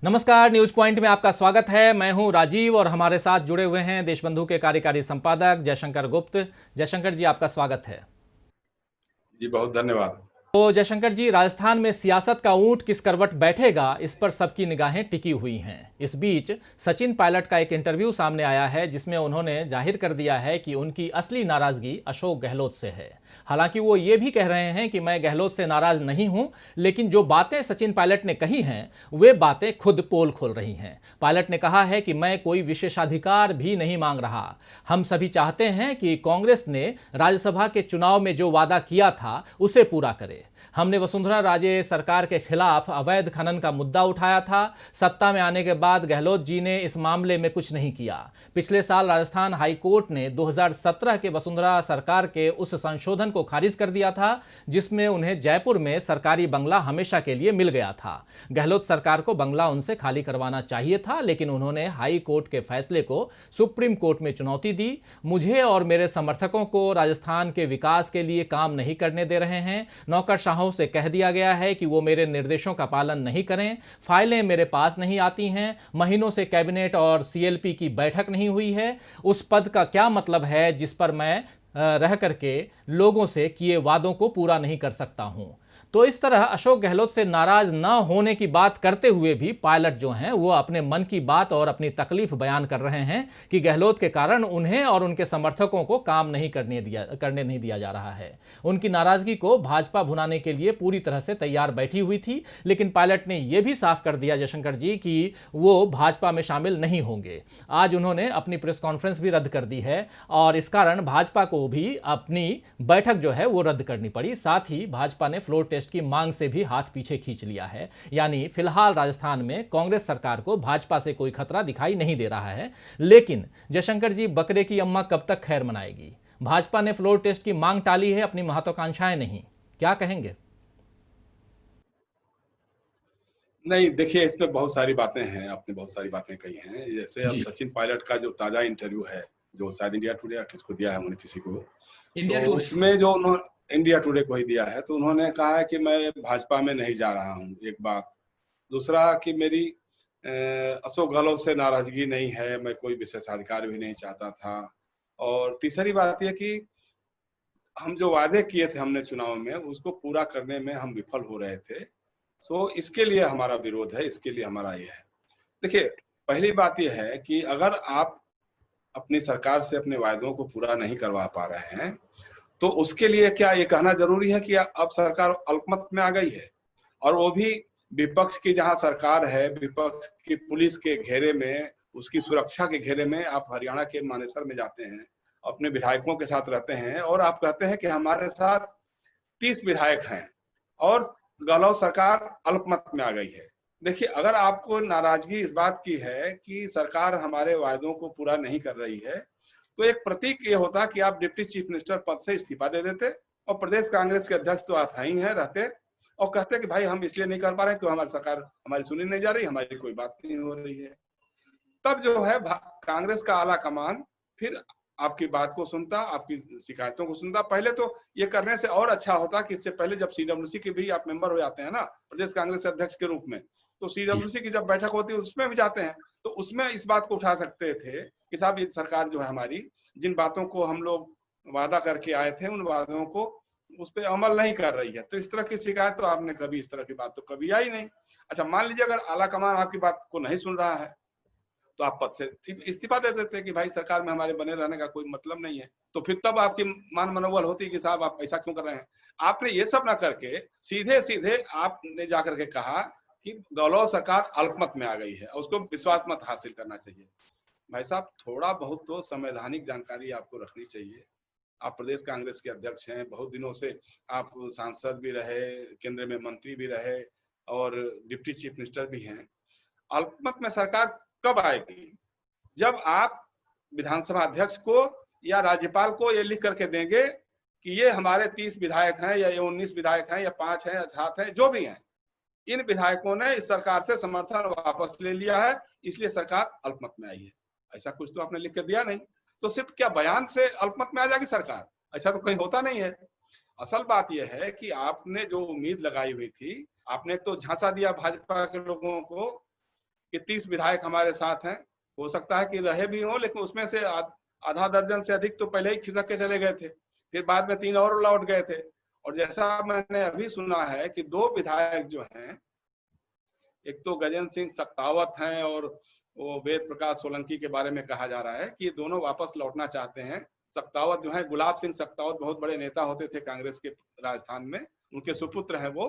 नमस्कार, news point में आपका स्वागत है। मैं हूं राजीव और हमारे साथ जुड़े हुए हैं देशबंधु के कार्यकारी संपादक जयशंकर गुप्त। जयशंकर जी, आपका स्वागत है। जी बहुत धन्यवाद। तो जयशंकर जी, राजस्थान में सियासत का ऊंट किस करवट बैठेगा, इस पर सबकी निगाहें टिकी हुई हैं। इस बीच सचिन पायलट का एक इंटरव्यू सामने आया है जिसमें उन्होंने जाहिर कर दिया है कि उनकी असली नाराजगी अशोक गहलोत से है। हालांकि वो ये भी कह रहे हैं कि मैं गहलोत से नाराज नहीं हूं, लेकिन जो बातें सचिन पायलट ने कही हैं वे बातें खुद पोल खोल रही हैं। पायलट ने कहा है कि मैं कोई विशेषाधिकार भी नहीं मांग रहा। हम सभी चाहते हैं कि कांग्रेस ने राज्यसभा के चुनाव में जो वादा किया था उसे पूरा करे। हमने वसुंधरा राजे सरकार के खिलाफ अवैध खनन का मुद्दा उठाया था। सत्ता में आने के बाद गहलोत जी ने इस मामले में कुछ नहीं किया। पिछले साल राजस्थान हाई कोर्ट ने 2017 के वसुंधरा सरकार के उस संशोधन को खारिज कर दिया था जिसमें उन्हें जयपुर में सरकारी बंगला हमेशा के लिए मिल गया था। गहलोत सरकार को बंगला उनसे खाली करवाना चाहिए था, लेकिन उन्होंने हाई कोर्ट के फैसले को सुप्रीम कोर्ट में चुनौती दी। मुझे और मेरे समर्थकों को राजस्थान के विकास के लिए काम नहीं करने दे रहे हैं। नौकरशाहों से कह दिया गया है कि वो मेरे निर्देशों का पालन नहीं करें। फाइलें मेरे पास नहीं आती हैं। महीनों से कैबिनेट और सीएलपी की बैठक नहीं हुई है। उस पद का क्या मतलब है जिस पर मैं रह करके लोगों से किए वादों को पूरा नहीं कर सकता हूं। तो इस तरह अशोक गहलोत से नाराज न होने की बात करते हुए भी पायलट जो हैं वो अपने मन की बात और अपनी तकलीफ बयान कर रहे हैं कि गहलोत के कारण उन्हें और उनके समर्थकों को काम नहीं करने नहीं दिया जा रहा है। उनकी नाराजगी को भाजपा भुनाने के लिए पूरी तरह से तैयार बैठी हुई थी, लेकिन पायलट ने यह भी साफ कर दिया जयशंकर जी कि वो भाजपा में शामिल नहीं होंगे। आज उन्होंने अपनी प्रेस कॉन्फ्रेंस भी रद्द कर दी है और इस कारण भाजपा को भी अपनी बैठक जो है वो रद्द करनी पड़ी। साथ ही भाजपा ने फ्लोर टेस्ट की मांग से भी हाथ पीछे खींच लिया है। यानी फिलहाल राजस्थान में कांग्रेस सरकार को भाजपा से कोई खतरा दिखाई नहीं दे रहा है। लेकिन जयशंकर जी, बकरे की अम्मा कब तक खैर मनाएगी? भाजपा ने फ्लोर टेस्ट की मांग टाली है, अपनी महत्वाकांक्षाएं नहीं। क्या कहेंगे? नहीं, देखिए इसमें बहुत सारी बातें हैं, आपने बहुत सारी बातें कही हैं। जैसे अब जी, सचिन पायलट का जो ताजा इंटरव्यू है, जो शायद इंडिया टुडे या किसको दिया है उन्होंने, किसी को, इंडिया तो टुडे। उसमें जो उन्होंने इंडिया टुडे को ही दिया है, तो उन्होंने कहा है कि मैं भाजपा में नहीं जा रहा हूँ, एक बात। दूसरा कि मेरी अशोक गहलोत से नाराजगी नहीं है, मैं कोई विशेषाधिकार भी नहीं चाहता था। और तीसरी बात यह कि हम जो वादे किए थे हमने चुनाव में, उसको पूरा करने में हम विफल हो रहे थे। सो इसके लिए हमारा विरोध है, इसके लिए हमारा ये है। देखिए, पहली बात यह है कि अगर आप अपनी सरकार से अपने वायदों को पूरा नहीं करवा पा रहे हैं, तो उसके लिए क्या ये कहना जरूरी है कि अब सरकार अल्पमत में आ गई है? और वो भी विपक्ष की जहां सरकार है, विपक्ष की पुलिस के घेरे में, उसकी सुरक्षा के घेरे में आप हरियाणा के मानेसर में जाते हैं, अपने विधायकों के साथ रहते हैं और आप कहते हैं कि हमारे साथ 30 विधायक हैं और गहलोत सरकार अल्पमत में आ गई है। देखिए, अगर आपको नाराजगी इस बात की है कि सरकार हमारे वायदों को पूरा नहीं कर रही है, तो एक प्रतीक ये होता कि आप डिप्टी चीफ मिनिस्टर पद से इस्तीफा दे देते और प्रदेश कांग्रेस के अध्यक्ष तो आप ही हैं, रहते और कहते कि भाई हम इसलिए नहीं कर पा रहे क्योंकि हमारी सरकार हमारी सुनी नहीं जा रही, हमारी कोई बात नहीं हो रही है। तब जो है कांग्रेस का आला कमान फिर आपकी बात को सुनता, आपकी शिकायतों को सुनता। पहले तो ये करने से और अच्छा होता कि इससे पहले जब सीडब्ल्यूसी के भी आप मेंबर हो जाते हैं ना, प्रदेश कांग्रेस अध्यक्ष के रूप में, तो सीडब्ल्यूसी की जब बैठक होती है उसमें भी जाते हैं, तो उसमें इस बात को उठा सकते थे कि साहब ये सरकार जो है हमारी, जिन बातों को हम लोग वादा करके आए थे उन वादों को उस पर अमल नहीं कर रही है। तो इस तरह की शिकायत तो आपने कभी, इस तरह की बात तो कभी आई नहीं। अच्छा, मान लीजिए अगर आला कमान आपकी बात को नहीं सुन रहा है, तो आप पद से इस्तीफा दे देते कि भाई सरकार में हमारे बने रहने का कोई मतलब नहीं है। तो फिर तब आपकी मान मनोबल होती कि साहब आप ऐसा क्यों कर रहे हैं। आपने ये सब ना करके सीधे सीधे आपने जाकर के कहा कि गहलोत सरकार अल्पमत में आ गई है, उसको विश्वास मत हासिल करना चाहिए। भाई साहब, थोड़ा बहुत तो संवैधानिक जानकारी आपको रखनी चाहिए। आप प्रदेश कांग्रेस के अध्यक्ष हैं, बहुत दिनों से आप सांसद भी रहे, केंद्र में मंत्री भी रहे और डिप्टी चीफ मिनिस्टर भी हैं। अल्पमत में सरकार कब आएगी? जब आप विधानसभा अध्यक्ष को या राज्यपाल को ये लिख करके देंगे कि ये हमारे 30 विधायक हैं या ये 19 विधायक हैं या 5 हैं या 7 हैं, जो भी हैं, इन विधायकों ने इस सरकार से समर्थन वापस ले लिया है, इसलिए सरकार अल्पमत में आई है। ऐसा कुछ तो आपने लिख के दिया नहीं। तो सिर्फ क्या बयान से अल्पमत में आ जाएगी सरकार? ऐसा तो कहीं होता नहीं है। असल बात यह है कि आपने जो उम्मीद लगाई हुई थी, आपने तो झांसा दिया भाजपा के लोगों को कि 30 विधायक हमारे साथ हैं, हो सकता है कि रहे भी हों, लेकिन उसमें से आधा दर्जन से अधिक तो पहले ही खिसक के चले गए थे, फिर बाद में 3 और लौट गए थे। और जैसा मैंने अभी सुना है कि 2 विधायक जो हैं, एक तो गजेंद्र सिंह सख्तावत हैं और वो वेद प्रकाश सोलंकी के बारे में कहा जा रहा है कि ये दोनों वापस लौटना चाहते हैं। सख्तावत जो है, गुलाब सिंह सख्तावत बहुत बड़े नेता होते थे कांग्रेस के राजस्थान में, उनके सुपुत्र हैं वो।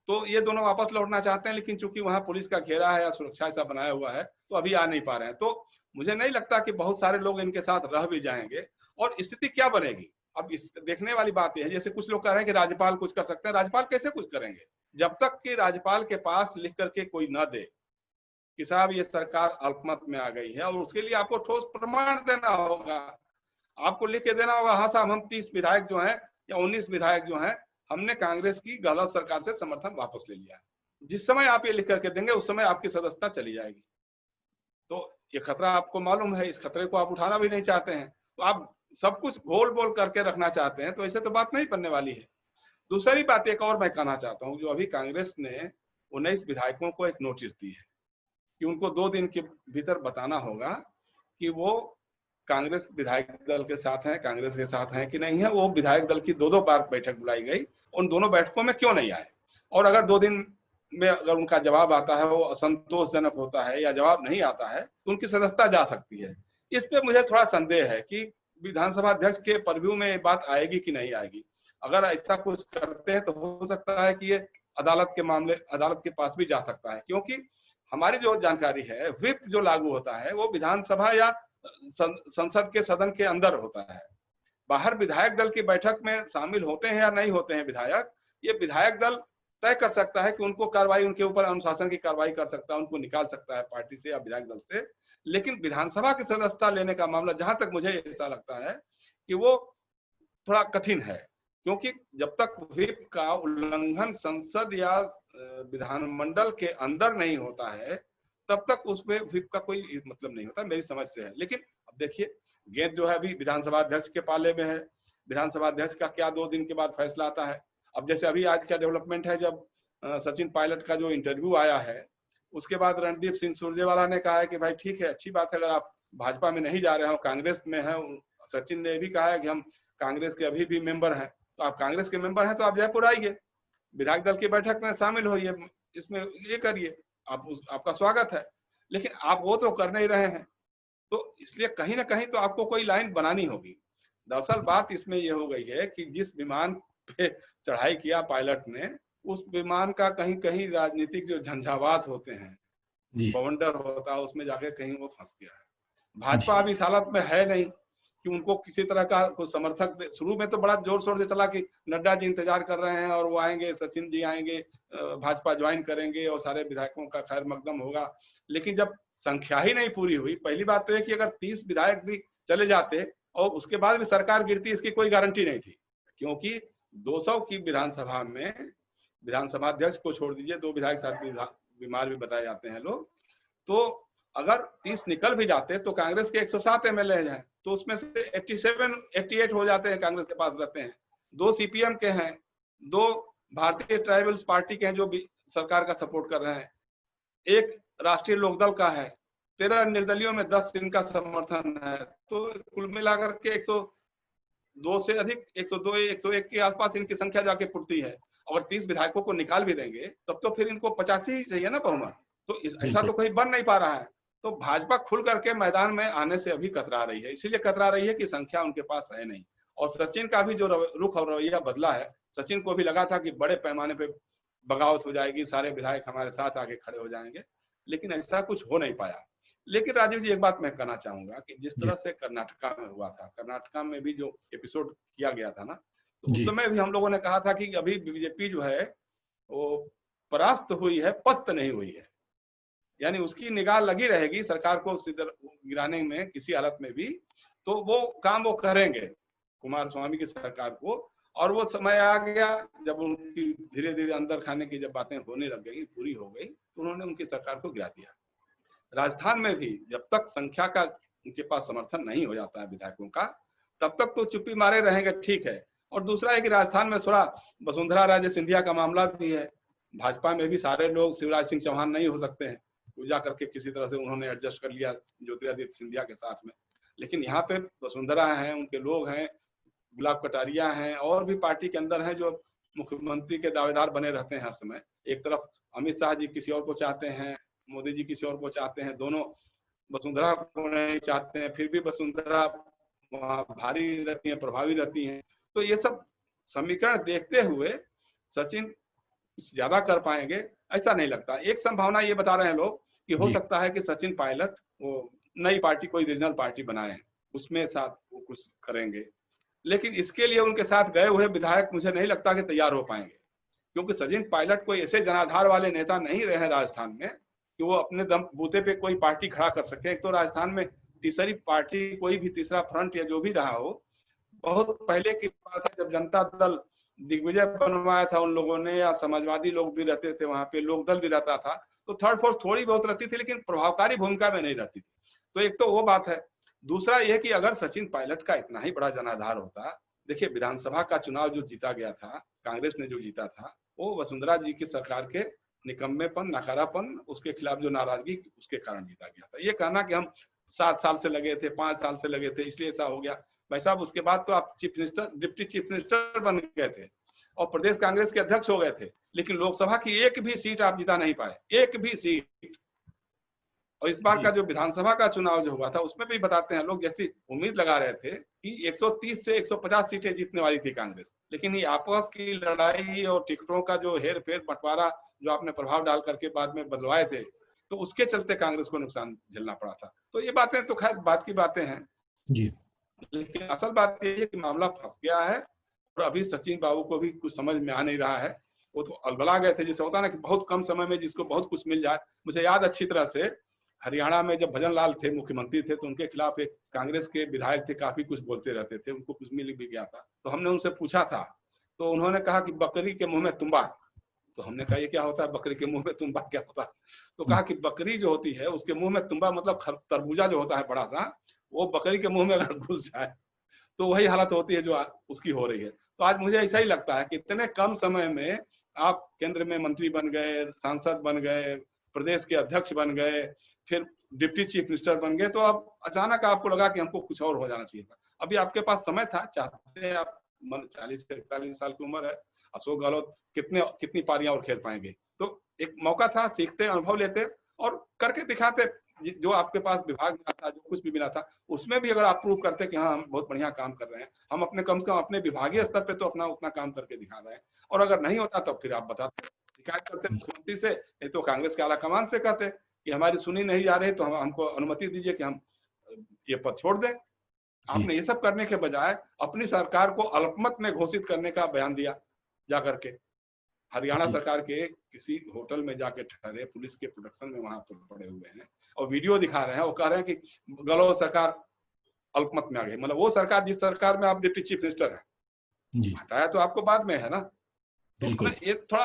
तो ये दोनों वापस लौटना चाहते हैं, लेकिन चूंकि वहां पुलिस का घेरा है या सुरक्षा ऐसा बनाया हुआ है, तो अभी आ नहीं पा रहे हैं। तो मुझे नहीं लगता कि बहुत सारे लोग इनके साथ रह भी जाएंगे। और स्थिति क्या बनेगी, अब इस देखने वाली बात यह है, जैसे कुछ लोग कह रहे हैं कि राज्यपाल कुछ कर सकते हैं। राज्यपाल कैसे कुछ करेंगे जब तक कि राज्यपाल के पास लिख करके कोई न दे कि साहब ये सरकार अल्पमत में आ गई है, और उसके लिए आपको ठोस प्रमाण देना होगा। आपको लिख के देना होगा, हाँ साहब हम 30 विधायक जो हैं या 19 विधायक जो हैं, हमने कांग्रेस की गलत सरकार से समर्थन वापस ले लिया है। जिस समय आप ये लिख करके देंगे उस समय आपकी सदस्यता चली जाएगी। तो ये खतरा आपको मालूम है, इस खतरे को आप उठाना भी नहीं चाहते हैं, तो आप सब कुछ गोल बोल करके रखना चाहते हैं, तो ऐसे तो बात नहीं बनने वाली है। दूसरी बात एक और मैं कहना चाहता हूँ, जो अभी कांग्रेस ने 19 विधायकों को एक नोटिस दी है कि उनको 2 दिन के भीतर बताना होगा कि वो कांग्रेस विधायक दल के साथ हैं, कांग्रेस के साथ हैं कि नहीं है। वो विधायक दल की 2-2 बार बैठक बुलाई गई, उन दोनों बैठकों में क्यों नहीं आए, और अगर 2 दिन में अगर उनका जवाब आता है वो असंतोषजनक होता है या जवाब नहीं आता है, तो उनकी सदस्यता जा सकती है। इस पे मुझे थोड़ा संदेह है कि विधानसभा अध्यक्ष के परव्यू में ये बात आएगी कि नहीं आएगी। अगर ऐसा कुछ करते हैं तो हो सकता है कि ये अदालत के पास भी जा सकता है, क्योंकि हमारी जो जानकारी है, व्हिप जो लागू होता है वो विधानसभा या संसद के सदन के अंदर होता है। बाहर विधायक दल की बैठक में शामिल होते हैं या नहीं होते हैं विधायक, ये विधायक दल तय कर सकता है कि उनको कार्रवाई, उनके ऊपर अनुशासन की कार्रवाई कर सकता है, उनको निकाल सकता है पार्टी से या विधायक दल से। लेकिन विधानसभा की सदस्यता लेने का मामला, जहां तक मुझे ऐसा लगता है कि वो थोड़ा कठिन है, क्योंकि जब तक व्हिप का उल्लंघन संसद या विधानमंडल के अंदर नहीं होता है, तब तक उसमें व्हिप का कोई मतलब नहीं होता, मेरी समझ से है। लेकिन अब देखिए, गेंद जो है अभी विधानसभा अध्यक्ष के पाले में है। विधानसभा अध्यक्ष का क्या 2 दिन के बाद फैसला आता है। अब जैसे अभी आज क्या डेवलपमेंट है, जब सचिन पायलट का जो इंटरव्यू आया है, उसके बाद रणदीप सिंह सुरजेवाला ने कहा है कि भाई ठीक है, अच्छी बात है, अगर आप भाजपा में नहीं जा रहे हो, कांग्रेस में है। सचिन ने भी कहा है कि हम कांग्रेस के अभी भी मेंबर हैं, तो आप कांग्रेस के मेंबर हैं तो आप जयपुर आइए, विधायक दल की बैठक में शामिल होइए, इसमें ये करिए, आपका स्वागत है। लेकिन आप वो तो कर नहीं रहे हैं, तो इसलिए कहीं ना कहीं तो आपको कोई लाइन बनानी होगी। दरअसल बात इसमें ये हो गई है कि जिस विमान पे चढ़ाई किया पायलट ने, उस विमान का कहीं कहीं राजनीतिक जो झंझावात होते हैं, बवंडर होता है, उसमें जाके कहीं वो फंस गया है। भाजपा अभी इस हालत में है नहीं कि उनको किसी तरह का कोई समर्थक। शुरू में तो बड़ा जोर शोर से चला कि नड्डा जी इंतजार कर रहे हैं और वो आएंगे, सचिन जी आएंगे, भाजपा ज्वाइन करेंगे और सारे विधायकों का खैर मकदम होगा। लेकिन जब संख्या ही नहीं पूरी हुई, पहली बात तो है कि अगर 30 विधायक भी चले जाते और उसके बाद भी सरकार गिरती, इसकी कोई गारंटी नहीं थी, क्योंकि 200 की विधानसभा में विधानसभा अध्यक्ष को छोड़ दीजिए, 2 विधायक साथ बीमार भी बताए जाते हैं लोग, तो अगर 30 निकल भी जाते तो कांग्रेस के 107 एमएलए हैं, तो उसमें से 88 हो जाते हैं कांग्रेस के पास रहते हैं, 2 सीपीएम के हैं, 2 भारतीय ट्राइबल्स पार्टी के हैं जो भी सरकार का सपोर्ट कर रहे हैं, 1 राष्ट्रीय लोकदल का है, 13 निर्दलियों में 10 इनका समर्थन है। तो कुल मिलाकर के 102 से अधिक, 102 101 के आसपास इनकी संख्या जाके पुटती है। अगर 30 विधायकों को निकाल भी देंगे तब तो फिर इनको 85 ही चाहिए ना बहुमत, तो ऐसा तो कहीं बन नहीं पा रहा है। तो भाजपा खुल करके मैदान में आने से अभी कतरा रही है, इसीलिए कतरा रही है कि संख्या उनके पास है नहीं। और सचिन का भी जो रुख और रवैया बदला है, सचिन को भी लगा था कि बड़े पैमाने पे बगावत हो जाएगी, सारे विधायक हमारे साथ आके खड़े हो जाएंगे, लेकिन ऐसा कुछ हो नहीं पाया। लेकिन राजीव जी, एक बात मैं कहना चाहूंगा कि जिस तरह से कर्नाटका में हुआ था, कर्नाटका में भी जो एपिसोड किया गया था ना, तो उस समय भी हम लोगों ने कहा था कि अभी बीजेपी जो है वो परास्त हुई है, पस्त नहीं हुई है, यानी उसकी निगाह लगी रहेगी सरकार को गिराने में किसी हालत में भी, तो वो काम वो करेंगे कुमार स्वामी की सरकार को। और वो समय आ गया जब उनकी धीरे धीरे अंदर खाने की जब बातें होने लग गई, पूरी हो गई, तो उन्होंने उनकी सरकार को गिरा दिया। राजस्थान में भी जब तक संख्या का उनके पास समर्थन नहीं हो जाता है विधायकों का, तब तक तो चुप्पी मारे रहेंगे, ठीक है। और दूसरा है कि राजस्थान में थोड़ा वसुंधरा राजे सिंधिया का मामला भी है, भाजपा में भी सारे लोग शिवराज सिंह चौहान नहीं हो सकते हैं, वो जा करके किसी तरह से उन्होंने एडजस्ट कर लिया ज्योतिरादित्य सिंधिया के साथ में। लेकिन यहाँ पे वसुंधरा हैं, उनके लोग हैं, गुलाब कटारिया हैं, और भी पार्टी के अंदर हैं जो मुख्यमंत्री के दावेदार बने रहते हैं हर समय। एक तरफ अमित शाह जी किसी और को चाहते हैं, मोदी जी किसी और को चाहते हैं, दोनों वसुंधरा को नहीं चाहते हैं, फिर भी वसुंधरा वहाँ भारी रहती है, प्रभावी रहती हैं। तो ये सब समीकरण देखते हुए सचिन ज्यादा कर पाएंगे ऐसा नहीं लगता। एक संभावना ये बता रहे हैं लोग कि हो जी। सकता है कि सचिन पायलट वो नई पार्टी, कोई रीजनल पार्टी बनाए, उसमें साथ वो कुछ करेंगे। लेकिन इसके लिए उनके साथ गए हुए विधायक मुझे नहीं लगता कि तैयार हो पाएंगे, क्योंकि सचिन पायलट कोई ऐसे जनाधार वाले नेता नहीं रहे राजस्थान में कि वो अपने दम बूते पे कोई पार्टी खड़ा कर सके। एक तो राजस्थान में तीसरी पार्टी, कोई भी तीसरा फ्रंट या जो भी रहा हो, बहुत पहले की बात है जब जनता दल दिग्विजय बनवाया था उन लोगों ने, या समाजवादी लोग भी रहते थे वहां पे, लोक दल भी रहता था, तो थर्ड फोर्स थोड़ी बहुत रहती थी, लेकिन प्रभावकारी भूमिका में नहीं रहती थी। तो एक तो वो बात है। दूसरा यह कि अगर सचिन पायलट का इतना ही बड़ा जनाधार होता, देखिए विधानसभा का चुनाव जो जीता गया था, कांग्रेस ने जो जीता था, वो वसुंधरा जी की सरकार के निकम्मेपन, नकारापन, उसके खिलाफ जो नाराजगी, उसके कारण जीता गया था। ये कहना कि हम 7 साल से लगे थे, 5 साल से लगे थे इसलिए ऐसा हो गया, भाई साहब उसके बाद तो आप chief minister, deputy chief minister बन गए थे और प्रदेश कांग्रेस के अध्यक्ष हो गए थे, लेकिन लोकसभा की एक भी सीट आप जिता नहीं पाए, एक भी सीट। और इस बार का जो विधानसभा का चुनाव जो हुआ था, उसमें भी बताते हैं लोग, जैसी उम्मीद लगा रहे थे कि 130 से 150 सीटें जीतने वाली थी कांग्रेस, लेकिन ये आपस की लड़ाई और टिकटों का जो हेर फेर बंटवारा जो आपने प्रभाव डाल करके बाद में बदलवाए थे, तो उसके चलते कांग्रेस को नुकसान झेलना पड़ा था। तो ये बातें तो खैर बात की बातें हैं जी। लेकिन असल बात यह है कि मामला फंस गया है और अभी सचिन बाबू को भी कुछ समझ में आ नहीं रहा है। वो तो अलबला गए थे, जैसे होता ना कि बहुत कम समय में जिसको बहुत कुछ मिल जाए। मुझे याद अच्छी तरह से हरियाणा में जब भजन लाल थे, मुख्यमंत्री थे, तो उनके खिलाफ एक कांग्रेस के विधायक थे, काफी कुछ बोलते रहते थे, उनको कुछ मिल भी गया था। तो हमने उनसे पूछा था, तो उन्होंने कहा कि बकरी के मुंह में तुम्बा। तो हमने कहा ये क्या होता है, बकरी के मुंह में तुम्बा क्या होता है? तो कहा कि बकरी जो होती है उसके मुंह में तुम्बा, मतलब तरबूजा जो होता है बड़ा सा, वो बकरी के मुंह में अगर घुस जाए तो वही हालत होती है जो उसकी हो रही है। तो आज मुझे ऐसा ही लगता है कि इतने कम समय में आप केंद्र में मंत्री बन गए, सांसद बन गए, प्रदेश के अध्यक्ष बन गए, फिर डिप्टी चीफ मिनिस्टर बन गए, तो अब अचानक आपको लगा कि हमको कुछ और हो जाना चाहिए था। अभी आपके पास समय था, चाहते हैं आप, 40 से 41 साल की उम्र है, अशोक गहलोत कितनी पारियां और खेल पाएंगे। तो एक मौका था, सीखते, अनुभव लेते और करके दिखाते। जो आपके पास विभाग मिला था, जो कुछ भी मिला था, उसमें भी अगर आप प्रूव करते कि हाँ हम बहुत बढ़िया काम कर रहे हैं, हम अपने कम से कम अपने विभागीय स्तर पे तो अपना उतना काम करके दिखा रहे हैं, और अगर नहीं होता तब फिर आप बताते, शिकायत करते मुख्यमंत्री से, नहीं तो कांग्रेस के आला कमान से कहते कि हमारी सुनी नहीं जा रही, तो हमको अनुमति दीजिए कि हम ये पद छोड़ दें। आपने ये सब करने के बजाय अपनी सरकार को अल्पमत में घोषित करने का बयान दिया जाकर के। हरियाणा सरकार के किसी होटल में जाके ठहरे, पुलिस के प्रोटेक्शन में वहां पर पड़े हुए हैं और वीडियो दिखा रहे हैं, वो कह रहे हैं कि गहलोत सरकार अल्पमत में आ गई। मतलब वो सरकार जिस सरकार में आप डिप्टी चीफ मिनिस्टर है, हटाया तो आपको बाद में है ना। तो ये थोड़ा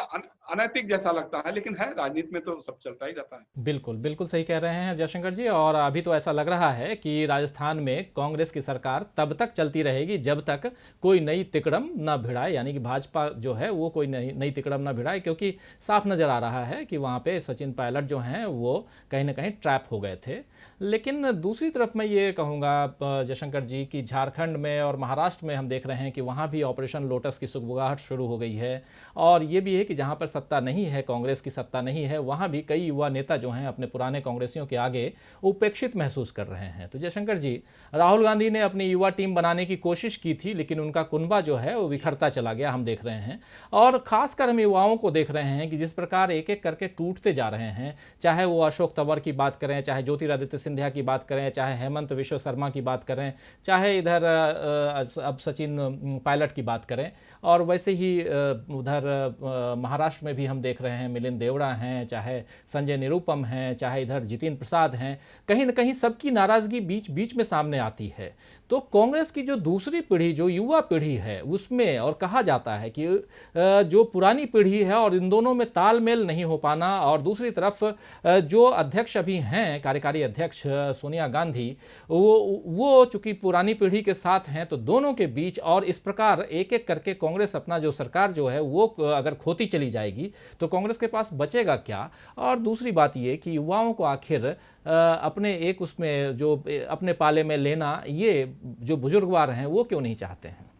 अनैतिक जैसा लगता है, लेकिन है, राजनीति में तो सब चलता ही रहता है। बिल्कुल बिल्कुल सही कह रहे हैं जयशंकर जी। और अभी तो ऐसा लग रहा है कि राजस्थान में कांग्रेस की सरकार तब तक चलती रहेगी जब तक कोई नई तिकड़म न भिड़ाए, यानी कि भाजपा जो है वो कोई नई तिकड़म न भिड़ाए, क्योंकि साफ नज़र आ रहा है कि वहाँ पे सचिन पायलट जो हैं वो कहीं ना कहीं ट्रैप हो गए थे। लेकिन दूसरी तरफ मैं ये कहूँगा जयशंकर जी कि झारखंड में और महाराष्ट्र में हम देख रहे हैं कि वहाँ भी ऑपरेशन लोटस की सुगबुगाहट शुरू हो गई है। और ये भी है कि जहाँ पर सत्ता नहीं है, कांग्रेस की सत्ता नहीं है, वहाँ भी कई युवा नेता जो हैं अपने पुराने कांग्रेसियों के आगे उपेक्षित महसूस कर रहे हैं। तो जयशंकर जी, राहुल गांधी ने अपनी युवा टीम बनाने की कोशिश की थी, लेकिन उनका कुनबा जो है वो बिखरता चला गया, हम देख रहे हैं। और खासकर हम युवाओं को देख रहे हैं कि जिस प्रकार एक एक करके टूटते जा रहे हैं, चाहे वो अशोक तंवर की बात करें, चाहे ज्योतिरादित्य सिंधिया की बात करें, चाहे हेमंत विश्व शर्मा की बात करें, चाहे इधर अब सचिन पायलट की बात करें, और वैसे ही उधर महाराष्ट्र में भी हम देख रहे हैं मिलिंद देवड़ा हैं, चाहे संजय निरुपम हैं, चाहे इधर जितेंद्र प्रसाद हैं, कहीं ना कहीं सबकी नाराजगी बीच बीच में सामने आती है। तो कांग्रेस की जो दूसरी पीढ़ी, जो युवा पीढ़ी है, उसमें और कहा जाता है कि जो पुरानी पीढ़ी है और इन दोनों में तालमेल नहीं हो पाना, और दूसरी तरफ जो अध्यक्ष अभी हैं, कार्यकारी अध्यक्ष सोनिया गांधी, वो चूंकि पुरानी पीढ़ी के साथ हैं, तो दोनों के बीच और इस प्रकार एक एक करके कांग्रेस अपना जो सरकार जो है वो अगर खोती चली जाएगी तो कांग्रेस के पास बचेगा क्या। और दूसरी बात ये कि युवाओं को आखिर अपने एक उसमें जो अपने पाले में लेना, ये जो बुजुर्गवार हैं वो क्यों नहीं चाहते हैं।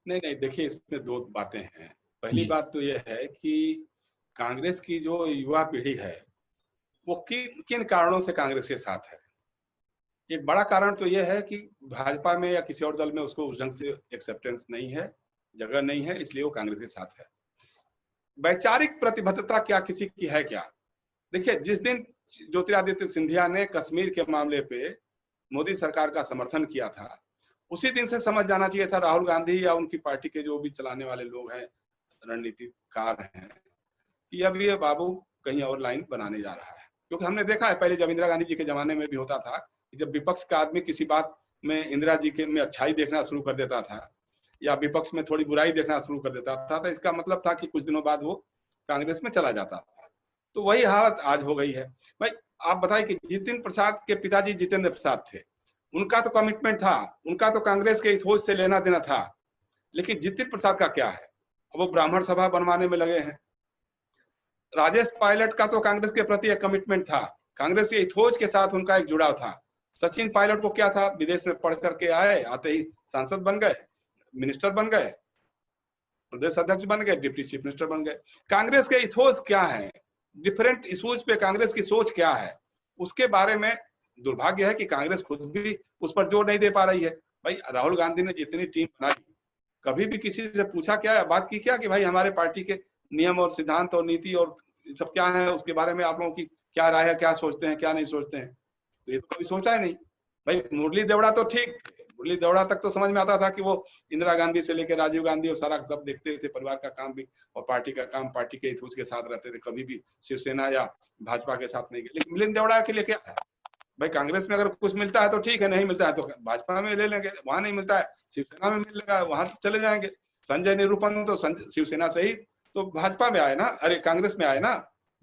नहीं नहीं, देखिए इसमें दो बातें हैं। पहली जी। बात तो यह है कि कांग्रेस की जो युवा पीढ़ी है वो किन किन कारणों से कांग्रेस के साथ है। एक बड़ा कारण तो यह है कि भाजपा में या किसी और दल में उसको उस ढंग से एक्सेप्टेंस नहीं है, जगह नहीं है, इसलिए वो कांग्रेस के साथ है। वैचारिक प्रतिबद्धता क्या किसी की है क्या? देखिए, जिस दिन ज्योतिरादित्य सिंधिया ने कश्मीर के मामले पे मोदी सरकार का समर्थन किया था, उसी दिन से समझ जाना चाहिए था राहुल गांधी या उनकी पार्टी के जो भी चलाने वाले लोग हैं, रणनीतिकार हैं, कि अब ये बाबू कहीं और लाइन बनाने जा रहा है। क्योंकि हमने देखा है पहले जब इंदिरा गांधी जी के जमाने में भी होता था कि जब विपक्ष का आदमी किसी बात में इंदिरा जी के में अच्छाई देखना शुरू कर देता था या विपक्ष में थोड़ी बुराई देखना शुरू कर देता था, तो इसका मतलब था कि कुछ दिनों बाद वो कांग्रेस में चला जाता था। तो वही हालत आज हो गई है। भाई आप बताइए कि जितिन प्रसाद के पिताजी जितेंद्र प्रसाद थे, उनका तो कमिटमेंट था, उनका तो कांग्रेस के इथोज से लेना देना था, लेकिन जितिन प्रसाद का क्या है? वो ब्राह्मण सभा बनवाने में लगे हैं। राजेश पायलट का तो कांग्रेस के प्रति एक कमिटमेंट था, कांग्रेस के इथोज के साथ उनका एक जुड़ाव था। सचिन पायलट को क्या था, विदेश में पढ़ करके आए, आते ही सांसद बन गए, मिनिस्टर बन गए, प्रदेश अध्यक्ष बन गए, डिप्टी चीफ मिनिस्टर बन गए। कांग्रेस के इथोज क्या है, डिफरेंट इश्यूज पे कांग्रेस की सोच क्या है, उसके बारे में दुर्भाग्य है कि कांग्रेस खुद भी उस पर जोर नहीं दे पा रही है। भाई राहुल गांधी ने जितनी टीम बनाई, कभी भी किसी से पूछा क्या, बात की क्या कि भाई हमारे पार्टी के नियम और सिद्धांत और नीति और सब क्या है, उसके बारे में आप लोगों की क्या राय है, क्या सोचते हैं, क्या नहीं सोचते हैं? तो ये तो कभी सोचा ही नहीं। भाई मुरली देवड़ा तो ठीक, मुरली देवड़ा तक तो समझ में आता था कि वो इंदिरा गांधी से लेकर राजीव गांधी और सारा सब देखते थे, परिवार का काम भी और पार्टी का काम, पार्टी के हितों के साथ रहते थे, कभी भी शिवसेना या भाजपा के साथ नहीं गए। लेकिन मिलिंद देवड़ा के लिए क्या है, भाई कांग्रेस में अगर कुछ मिलता है तो ठीक है, नहीं मिलता है तो भाजपा में ले लेंगे, वहां नहीं मिलता है शिवसेना में मिलेगा, वहां चले जाएंगे। संजय निरूपम तो शिवसेना से ही तो भाजपा में आए ना, अरे कांग्रेस में आए ना।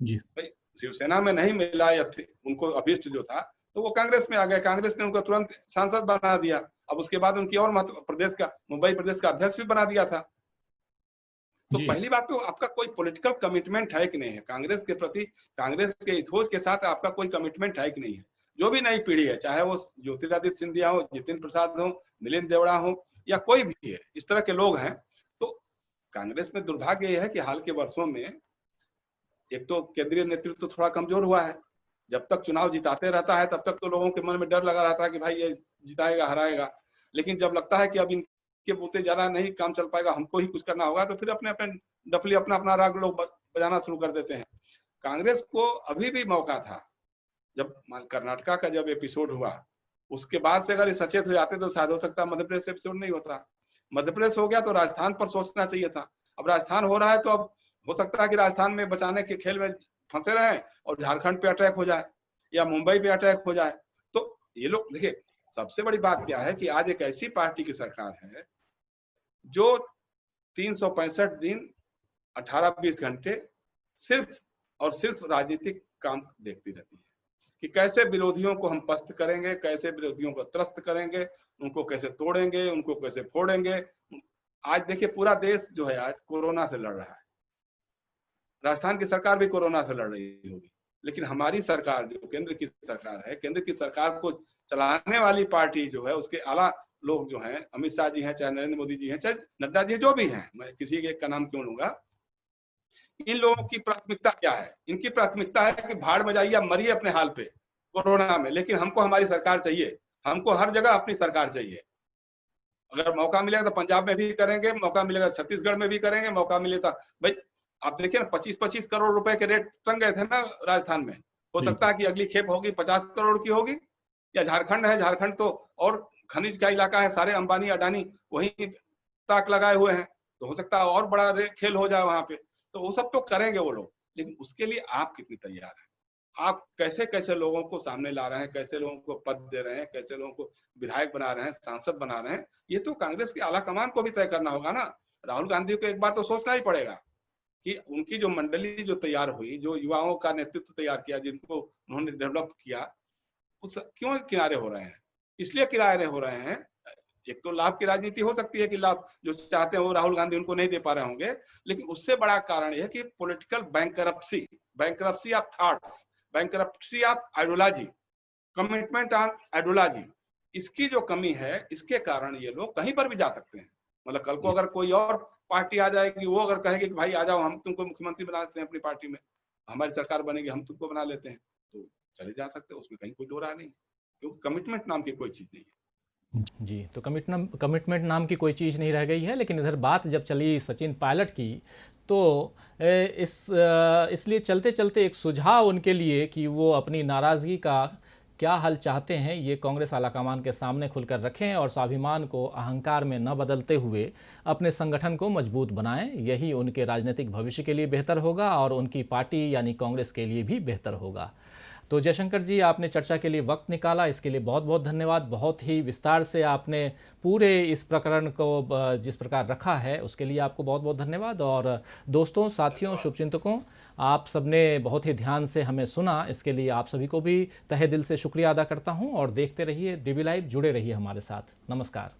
जी। भाई शिवसेना में नहीं मिला या उनको अभिष्ट जो था तो वो कांग्रेस में आ गए, कांग्रेस ने उनको तुरंत सांसद बना दिया। अब उसके बाद उनकी और महत्व, प्रदेश का, मुंबई प्रदेश का अध्यक्ष भी बना दिया था। तो जी। पहली बात तो आपका कोई पॉलिटिकल कमिटमेंट है कि नहीं है कांग्रेस के प्रति, कांग्रेस के इथोस के साथ आपका कोई कमिटमेंट है कि नहीं है। जो भी नई पीढ़ी है, चाहे वो ज्योतिरादित्य सिंधिया हो, जितिन प्रसाद हो, मिलिंद देवड़ा हो या कोई भी है, इस तरह के लोग हैं। तो कांग्रेस में दुर्भाग्य यह है कि हाल के वर्षों में एक तो केंद्रीय नेतृत्व तो थोड़ा कमजोर हुआ है। जब तक चुनाव जिताते रहता है तब तक तो लोगों के मन में डर लगा रहता है कि भाई ये जिताएगा, हराएगा। लेकिन जब लगता है कि अब इनके बोलते ज्यादा नहीं काम चल पाएगा, हमको ही कुछ करना होगा, तो फिर अपने अपने डफली अपना अपना राग लोग बजाना शुरू कर देते हैं। कांग्रेस को अभी भी मौका था, जब कर्नाटका का जब एपिसोड हुआ उसके बाद से अगर सचेत हो जाते तो शायद हो सकता मध्य प्रदेश से एपिसोड नहीं होता। मध्य प्रदेश हो गया तो राजस्थान पर सोचना चाहिए था। अब राजस्थान हो रहा है तो अब हो सकता है कि राजस्थान में बचाने के खेल में फंसे रहे और झारखंड पे अटैक हो जाए या मुंबई पे अटैक हो जाए। तो ये लोग देखिए, सबसे बड़ी बात क्या है कि आज एक ऐसी पार्टी की सरकार है जो 365 दिन 18-20 घंटे सिर्फ और सिर्फ राजनीतिक काम देखती रहती है कि कैसे विरोधियों को हम पस्त करेंगे, कैसे विरोधियों को त्रस्त करेंगे, उनको कैसे तोड़ेंगे, उनको कैसे फोड़ेंगे। आज देखिए पूरा देश जो है आज कोरोना से लड़ रहा है, राजस्थान की सरकार भी कोरोना से लड़ रही होगी, लेकिन हमारी सरकार जो केंद्र की सरकार है, केंद्र की सरकार को चलाने वाली पार्टी जो है, उसके आला लोग जो हैं, अमित शाह जी हैं, चाहे नरेंद्र मोदी जी हैं, चाहे नड्डा जी, जो भी हैं, मैं किसी एक का नाम क्यों लूंगा। इन लोगों की प्राथमिकता क्या है? इनकी प्राथमिकता है कि भाड़ में जाइए, मरिए अपने हाल पे कोरोना में, लेकिन हमको हमारी सरकार चाहिए, हमको हर जगह अपनी सरकार चाहिए। अगर मौका मिलेगा तो पंजाब में भी करेंगे, मौका मिलेगा छत्तीसगढ़ में भी करेंगे, मौका मिले तो भाई आप देखिए ना 25-25 करोड़ रुपए के रेट टंग गए थे ना राजस्थान में। हो सकता है कि अगली खेप होगी 50 करोड़ की होगी। या झारखंड है, झारखंड तो और खनिज का इलाका है, सारे अंबानी अडानी वहीं ताक लगाए हुए हैं, तो हो सकता है और बड़ा खेल हो जाए वहां पे। तो वो सब तो करेंगे वो लोग, लेकिन उसके लिए आप कितनी तैयार हैं? आप कैसे कैसे लोगों को सामने ला रहे हैं, कैसे लोगों को पद दे रहे हैं, कैसे लोगों को विधायक बना रहे हैं, सांसद बना रहे हैं, ये तो कांग्रेस की आला कमान को भी तय करना होगा ना। राहुल गांधी को एक बार तो सोचना ही पड़ेगा कि उनकी जो मंडली जो तैयार हुई, जो युवाओं का नेतृत्व तैयार किया, जिनको उन्होंने डेवलप किया, उस क्यों किनारे हो रहे हैं? इसलिए किनारे हो रहे हैं, एक तो लाभ की राजनीति हो सकती है कि लाभ जो चाहते हैं वो राहुल गांधी उनको नहीं दे पा रहे होंगे, लेकिन उससे बड़ा कारण यह है कि political bankruptcy of thoughts, bankruptcy of ideology, commitment on ideology, इसकी जो कमी है, इसके कारण ये लोग कहीं पर भी जा सकते हैं। मतलब कल को अगर कोई और पार्टी आ जाएगी, वो अगर कहेगी कि भाई आ जाओ, हम तुमको मुख्यमंत्री बना देते हैं अपनी पार्टी में, हमारी सरकार बनेगी, हम तुमको बना लेते हैं, तो चले जा सकते हैं, उसमें कहीं कोई दो राय नहीं, क्योंकि कमिटमेंट नाम की कोई चीज नहीं है। जी, तो कमिटमेंट नाम की कोई चीज़ नहीं रह गई है। लेकिन इधर बात जब चली सचिन पायलट की, तो इसलिए चलते चलते एक सुझाव उनके लिए कि वो अपनी नाराज़गी का क्या हल चाहते हैं, ये कांग्रेस आलाकमान के सामने खुलकर रखें और स्वाभिमान को अहंकार में न बदलते हुए अपने संगठन को मजबूत बनाएं। यही उनके राजनीतिक भविष्य के लिए बेहतर होगा और उनकी पार्टी यानी कांग्रेस के लिए भी बेहतर होगा। तो जयशंकर जी, आपने चर्चा के लिए वक्त निकाला, इसके लिए बहुत बहुत धन्यवाद। बहुत ही विस्तार से आपने पूरे इस प्रकरण को जिस प्रकार रखा है, उसके लिए आपको बहुत बहुत धन्यवाद। और दोस्तों, साथियों, शुभचिंतकों, आप सबने बहुत ही ध्यान से हमें सुना, इसके लिए आप सभी को भी तहे दिल से शुक्रिया अदा करता हूं। और देखते रहिए DB लाइव, जुड़े रहिए हमारे साथ। नमस्कार।